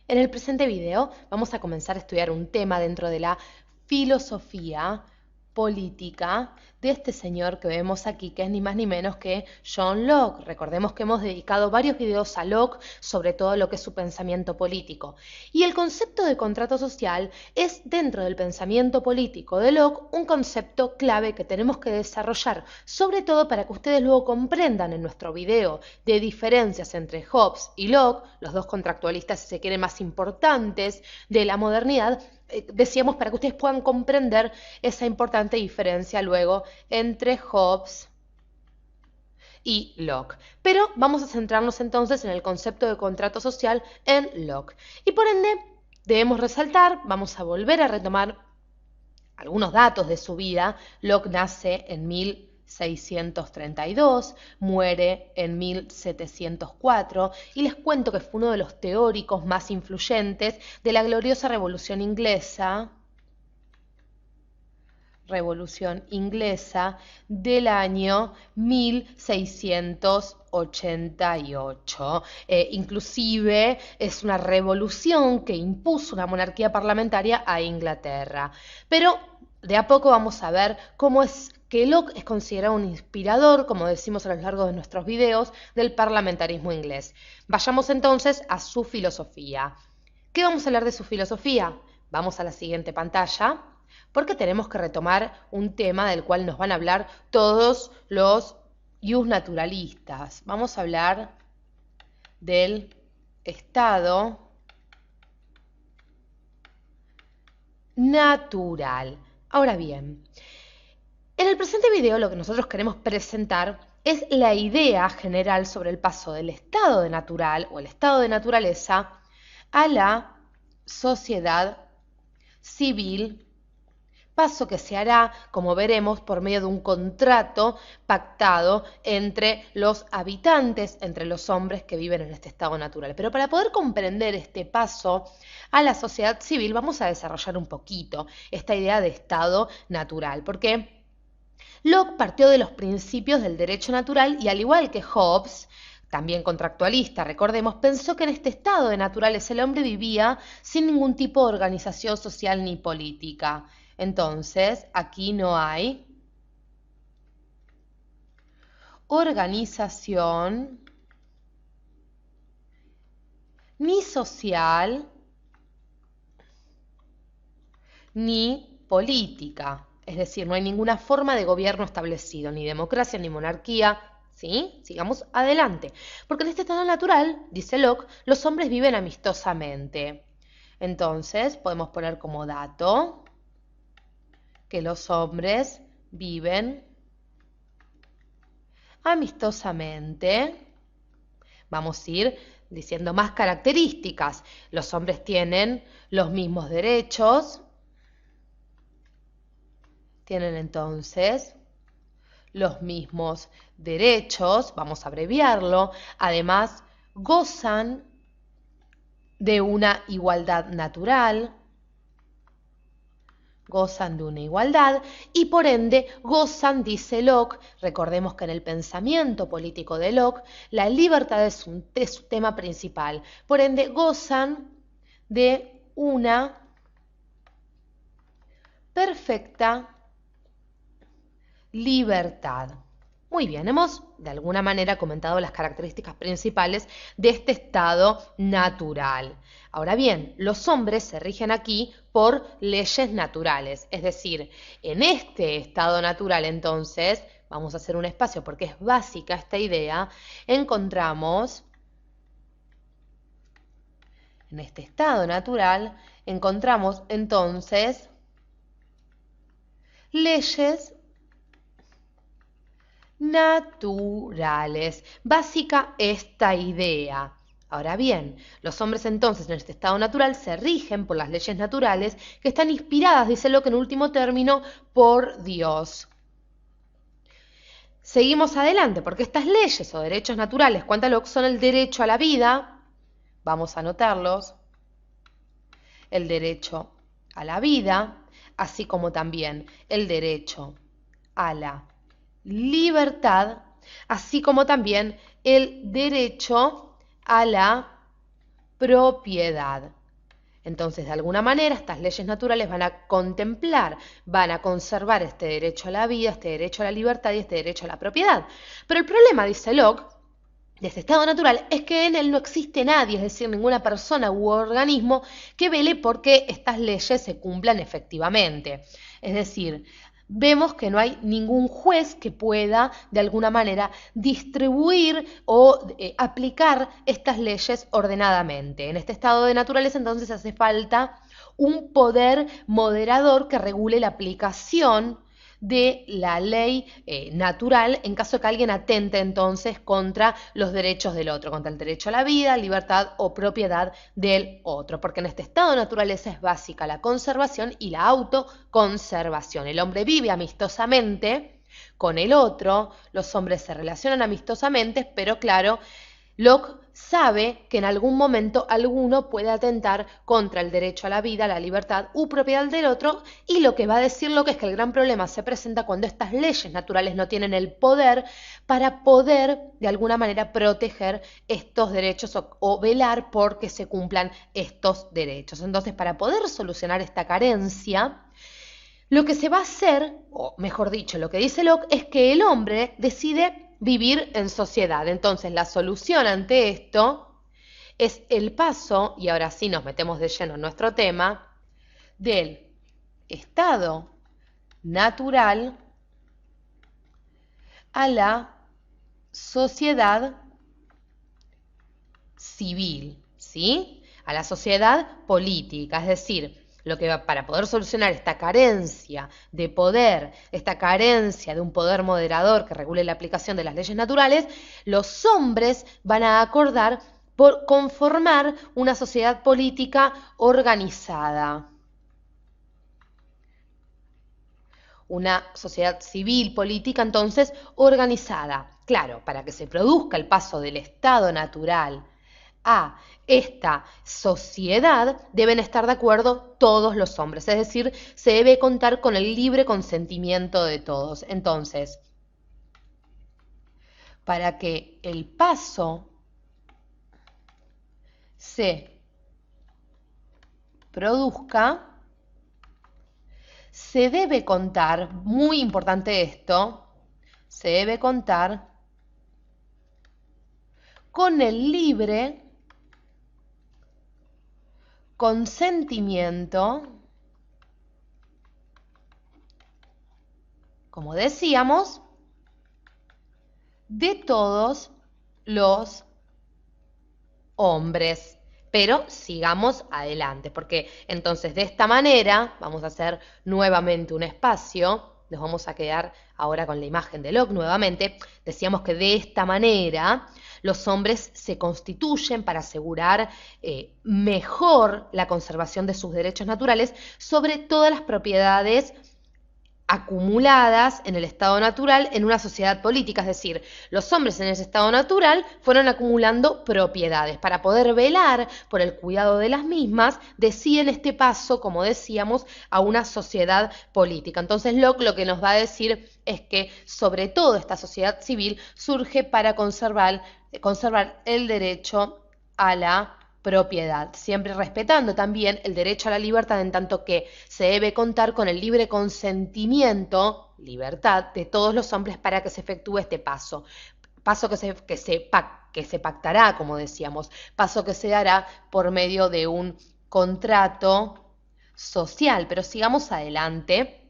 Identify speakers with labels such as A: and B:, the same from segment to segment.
A: En el presente video vamos a comenzar a estudiar un tema dentro de la filosofía política de este señor que vemos aquí, que es ni más ni menos que John Locke. Recordemos que hemos dedicado varios videos a Locke sobre todo lo que es su pensamiento político. Y el concepto de contrato social es, dentro del pensamiento político de Locke, un concepto clave que tenemos que desarrollar, sobre todo para que ustedes luego comprendan en nuestro video de diferencias entre Hobbes y Locke, los dos contractualistas, si se quiere, más importantes de la modernidad. Decíamos para que ustedes puedan comprender esa importante diferencia luego entre Hobbes y Locke. Pero vamos a centrarnos entonces en el concepto de contrato social en Locke. Y por ende, debemos resaltar, vamos a volver a retomar algunos datos de su vida. Locke nace en 1632, muere en 1704 y les cuento que fue uno de los teóricos más influyentes de la gloriosa Revolución Inglesa del año 1688. Inclusive es una revolución que impuso una monarquía parlamentaria a Inglaterra. Pero de a poco vamos a ver cómo es que Locke es considerado un inspirador, como decimos a lo largo de nuestros videos, del parlamentarismo inglés. Vayamos entonces a su filosofía. ¿Qué vamos a hablar de su filosofía? Vamos a la siguiente pantalla, porque tenemos que retomar un tema del cual nos van a hablar todos los naturalistas. Vamos a hablar del estado natural. Ahora bien, en el presente video lo que nosotros queremos presentar es la idea general sobre el paso del estado de natural o el estado de naturaleza a la sociedad civil, paso que se hará, como veremos, por medio de un contrato pactado entre los habitantes, entre los hombres que viven en este estado natural. Pero para poder comprender este paso a la sociedad civil, vamos a desarrollar un poquito esta idea de estado natural, porque Locke partió de los principios del derecho natural y, al igual que Hobbes, también contractualista, recordemos, pensó que en este estado de naturaleza el hombre vivía sin ningún tipo de organización social ni política. Entonces, aquí no hay organización ni social ni política. Es decir, no hay ninguna forma de gobierno establecido, ni democracia ni monarquía. ¿Sí? Sigamos adelante. Porque en este estado natural, dice Locke, los hombres viven amistosamente. Entonces, podemos poner como dato que los hombres viven amistosamente. Vamos a ir diciendo más características. Los hombres tienen los mismos derechos. Tienen entonces los mismos derechos, vamos a abreviarlo. Además, gozan de una igualdad natural. Gozan de una igualdad y por ende gozan, dice Locke, recordemos que en el pensamiento político de Locke la libertad es su tema principal, por ende gozan de una perfecta libertad. Muy bien, hemos de alguna manera comentado las características principales de este estado natural. Ahora bien, los hombres se rigen aquí por leyes naturales, es decir, en este estado natural entonces, vamos a hacer un espacio porque es básica esta idea, encontramos, en este estado natural, encontramos entonces leyes naturales. Básica esta idea. Ahora bien, los hombres entonces en este estado natural se rigen por las leyes naturales que están inspiradas, dice Locke en último término, por Dios. Seguimos adelante, porque estas leyes o derechos naturales, cuenta Locke, son el derecho a la vida, vamos a anotarlos, el derecho a la vida, así como también el derecho a la libertad, así como también el derecho a la propiedad. Entonces, de alguna manera, estas leyes naturales van a contemplar, van a conservar este derecho a la vida, este derecho a la libertad y este derecho a la propiedad. Pero el problema, dice Locke, de este estado natural es que en él no existe nadie, es decir, ninguna persona u organismo que vele porque estas leyes se cumplan efectivamente. Es decir, vemos que no hay ningún juez que pueda de alguna manera distribuir o aplicar estas leyes ordenadamente. En este estado de naturaleza entonces hace falta un poder moderador que regule la aplicación de la ley natural en caso de que alguien atente entonces contra los derechos del otro, contra el derecho a la vida, libertad o propiedad del otro, porque en este estado de naturaleza es básica la conservación y la autoconservación. El hombre vive amistosamente con el otro, los hombres se relacionan amistosamente, pero claro, Locke sabe que en algún momento alguno puede atentar contra el derecho a la vida, la libertad u propiedad del otro, y lo que va a decir Locke es que el gran problema se presenta cuando estas leyes naturales no tienen el poder para poder de alguna manera proteger estos derechos o velar por que se cumplan estos derechos. Entonces, para poder solucionar esta carencia, lo que se va a hacer, o mejor dicho, lo que dice Locke es que el hombre decide vivir en sociedad. Entonces, la solución ante esto es el paso, y ahora sí nos metemos de lleno en nuestro tema, del estado natural a la sociedad civil, ¿sí? A la sociedad política, es decir, lo que va, para poder solucionar esta carencia de poder, esta carencia de un poder moderador que regule la aplicación de las leyes naturales, los hombres van a acordar por conformar una sociedad política organizada. Una sociedad civil política entonces organizada. Claro, para que se produzca el paso del estado natural a esta sociedad deben estar de acuerdo todos los hombres, es decir, se debe contar con el libre consentimiento de todos. Entonces, para que el paso se produzca, se debe contar, muy importante esto, se debe contar con el libre consentimiento, como decíamos, de todos los hombres. Pero sigamos adelante, porque entonces de esta manera vamos a hacer nuevamente un espacio. Nos vamos a quedar ahora con la imagen de Locke nuevamente. Decíamos que de esta manera los hombres se constituyen para asegurar mejor la conservación de sus derechos naturales sobre todas las propiedades acumuladas en el estado natural en una sociedad política, es decir, los hombres en ese estado natural fueron acumulando propiedades. Para poder velar por el cuidado de las mismas, deciden este paso, como decíamos, a una sociedad política. Entonces Locke lo que nos va a decir es que sobre todo esta sociedad civil surge para conservar el derecho a la propiedad, siempre respetando también el derecho a la libertad en tanto que se debe contar con el libre consentimiento, libertad, de todos los hombres para que se efectúe este paso. Paso que se pactará, como decíamos, paso que se dará por medio de un contrato social. Pero sigamos adelante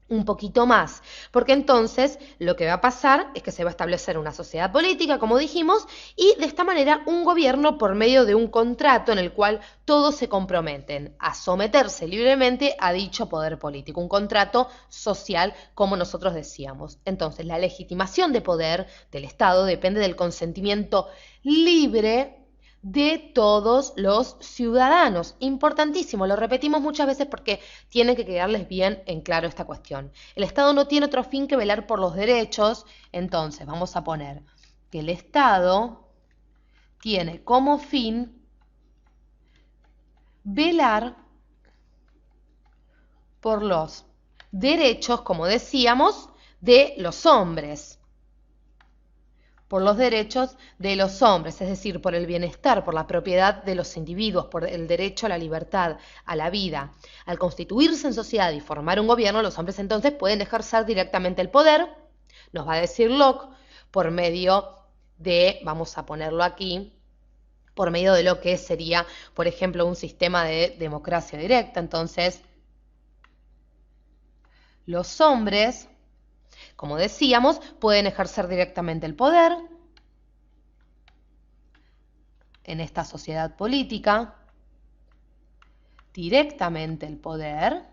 A: un poquito más, porque entonces lo que va a pasar es que se va a establecer una sociedad política, como dijimos, y de esta manera un gobierno por medio de un contrato en el cual todos se comprometen a someterse libremente a dicho poder político, un contrato social, como nosotros decíamos. Entonces, la legitimación de poder del Estado depende del consentimiento libre de todos los ciudadanos. Importantísimo, lo repetimos muchas veces porque tiene que quedarles bien en claro esta cuestión. El Estado no tiene otro fin que velar por los derechos, entonces vamos a poner que el Estado tiene como fin velar por los derechos, como decíamos, de los hombres. por los derechos de los hombres, es decir, por el bienestar, por la propiedad de los individuos, por el derecho a la libertad, a la vida. Al constituirse en sociedad y formar un gobierno, los hombres entonces pueden ejercer directamente el poder, nos va a decir Locke, por medio de, vamos a ponerlo aquí, por medio de lo que sería, por ejemplo, un sistema de democracia directa. Entonces, los hombres, como decíamos, pueden ejercer directamente el poder en esta sociedad política, directamente el poder,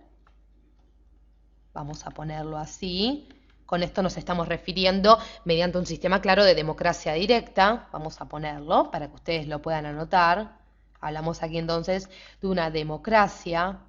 A: vamos a ponerlo así. Con esto nos estamos refiriendo mediante un sistema claro de democracia directa, vamos a ponerlo para que ustedes lo puedan anotar. Hablamos aquí entonces de una democracia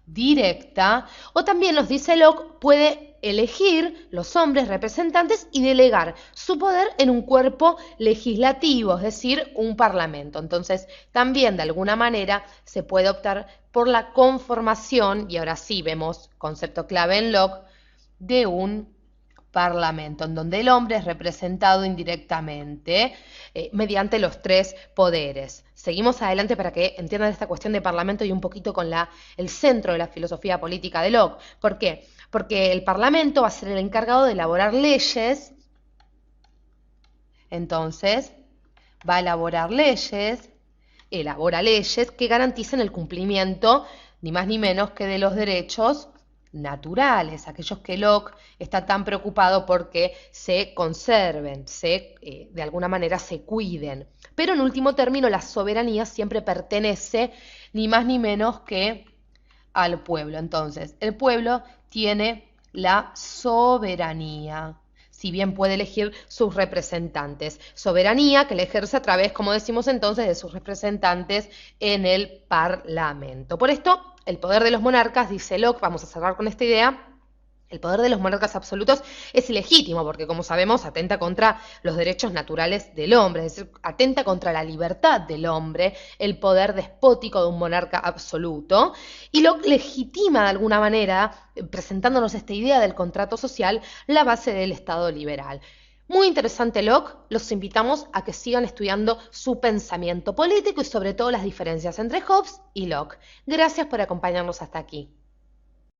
A: directa, o también nos dice Locke, puede elegir los hombres representantes y delegar su poder en un cuerpo legislativo, es decir, un parlamento. Entonces, también de alguna manera se puede optar por la conformación, y ahora sí vemos concepto clave en Locke, de un parlamento, en donde el hombre es representado indirectamente mediante los tres poderes. Seguimos adelante para que entiendan esta cuestión de parlamento y un poquito con el centro de la filosofía política de Locke. ¿Por qué? Porque el parlamento va a ser el encargado de elaborar leyes. Entonces, va a elaborar leyes, elabora leyes que garanticen el cumplimiento, ni más ni menos que de los derechos naturales, aquellos que Locke está tan preocupado porque se conserven, de alguna manera se cuiden. Pero en último término, la soberanía siempre pertenece ni más ni menos que al pueblo. Entonces, el pueblo tiene la soberanía, si bien puede elegir sus representantes. Soberanía que le ejerce a través, como decimos entonces, de sus representantes en el Parlamento. Por esto, el poder de los monarcas, dice Locke, vamos a cerrar con esta idea, el poder de los monarcas absolutos es ilegítimo porque, como sabemos, atenta contra los derechos naturales del hombre, es decir, atenta contra la libertad del hombre, el poder despótico de un monarca absoluto. Y Locke legitima de alguna manera, presentándonos esta idea del contrato social, la base del Estado liberal. Muy interesante Locke, los invitamos a que sigan estudiando su pensamiento político y sobre todo las diferencias entre Hobbes y Locke. Gracias por acompañarnos hasta aquí.